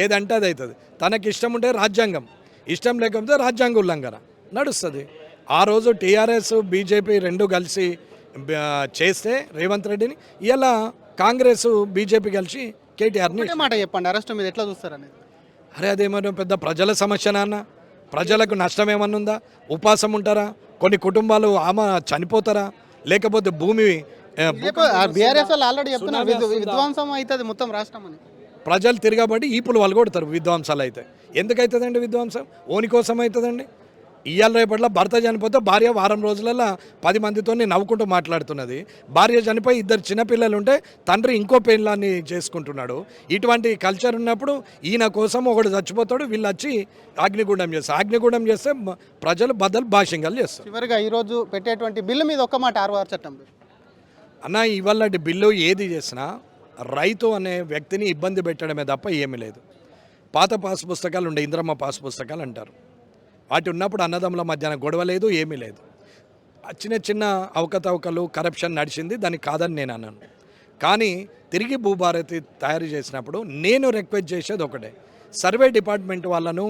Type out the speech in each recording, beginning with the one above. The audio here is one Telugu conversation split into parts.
ఏదంటే అది అవుతుంది. తనకి ఇష్టం ఉంటే రాజ్యాంగం, ఇష్టం లేకపోతే రాజ్యాంగ ఉల్లంఘన నడుస్తుంది. ఆ రోజు టీఆర్ఎస్ బీజేపీ రెండు కలిసి చేస్తే రేవంత్ రెడ్డిని, ఇలా కాంగ్రెస్ బీజేపీ కలిసి కేటీఆర్ని. ఒకటే మాట చెప్పండి, అరెస్ట్ మీద ఎట్లా చూస్తారనేది. అరే అదేమన్నా పెద్ద ప్రజల సమస్య నాన్న? ప్రజలకు నష్టం ఏమన్నా ఉందా? ఉపాసం ఉంటారా? కొన్ని కుటుంబాలు చనిపోతారా? లేకపోతే భూమి బీఆర్ఎస్ వాళ్ళు ఆల్రెడీ చెప్తున్నారు విధ్వంసం అవుతుంది మొత్తం రాష్ట్రం అని. ప్రజలు తిరగబడి ఈపులు వాళ్ళు కొడతారు విధ్వంసాలు అయితే. ఎందుకు అవుతుందండి విధ్వంసం? ఓని కోసం అవుతుందండి. ఇవాళ రేపట్ల భర్త చనిపోతే భార్య వారం రోజులలో 10 మందితో నవ్వుకుంటూ మాట్లాడుతున్నది. భార్య చనిపోయి 2 చిన్నపిల్లలు ఉంటే తండ్రి ఇంకో పెళ్ళాన్ని చేసుకుంటున్నాడు. ఇటువంటి కల్చర్ ఉన్నప్పుడు ఈయన కోసం ఒకడు చచ్చిపోతాడు, వీళ్ళు వచ్చి అగ్నిగుండం చేస్తారు. అగ్నిగుండం చేస్తే ప్రజలు బద్దలు భాషంగాలు చేస్తారు. చివరిగా ఈరోజు పెట్టేటువంటి బిల్లు మీద ఒక్క మాట 6 చట్టం అన్న, ఇవాళ బిల్లు ఏది చేసినా రైతు అనే వ్యక్తిని ఇబ్బంది పెట్టడమే తప్ప ఏమీ లేదు. పాత పాస్ పుస్తకాలు ఉండే, ఇంద్రమ్మ పాస్ పుస్తకాలు అంటారు. వాటి ఉన్నప్పుడు అన్నదమ్ముల మధ్యాహ్నం గొడవ లేదు, ఏమీ లేదు. చిన్న చిన్న అవకతవకలు, కరప్షన్ నడిచింది, దానికి కాదని నేను అన్నాను. కానీ తిరిగి భూభారతి తయారు చేసినప్పుడు నేను రిక్వెస్ట్ చేసేది ఒకటే, సర్వే డిపార్ట్మెంట్ వాళ్ళను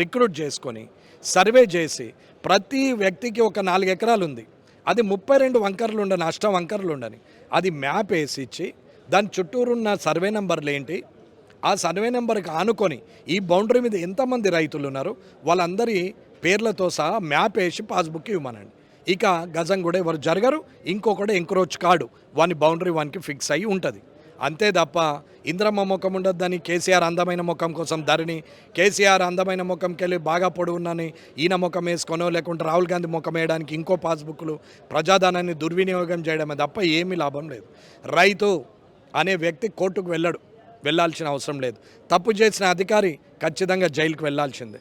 రిక్రూట్ చేసుకొని సర్వే చేసి ప్రతి వ్యక్తికి ఒక 4 ఎకరాలు ఉంది, అది 32 వంకర్లు ఉండని, 8 వంకర్లు ఉండని, అది మ్యాప్ వేసి ఇచ్చి దాని చుట్టూరున్న సర్వే నెంబర్లు ఏంటి, ఆ సర్వే నెంబర్కి ఆనుకొని ఈ బౌండరీ మీద ఎంతమంది రైతులు ఉన్నారు వాళ్ళందరి పేర్లతో సహా మ్యాప్ వేసి పాస్బుక్ ఇవ్వమనండి. ఇక గజం కూడా ఎవరు జరగరు, ఇంకొకటి ఎంక్రోచ్ కాడు, వాని బౌండరీ వానికి ఫిక్స్ అయ్యి ఉంటుంది. అంతే తప్ప ఇంద్రమ్మ ముఖం ఉండొద్దని కేసీఆర్ అందమైన ముఖం కోసం ధరణి, కేసీఆర్ అందమైన ముఖంకి వెళ్ళి బాగా పొడుగున్నని ఈయన ముఖం వేసుకొనో, లేకుంటే రాహుల్ గాంధీ ముఖం వేయడానికి ఇంకో పాస్బుక్లు, ప్రజాధనాన్ని దుర్వినియోగం చేయడమే తప్ప ఏమీ లాభం లేదు. రైతు అనే వ్యక్తి కోర్టుకు వెళ్ళాల్సిన అవసరం లేదు. తప్పు చేసిన అధికారి ఖచ్చితంగా జైలుకు వెళ్ళాల్సిందే.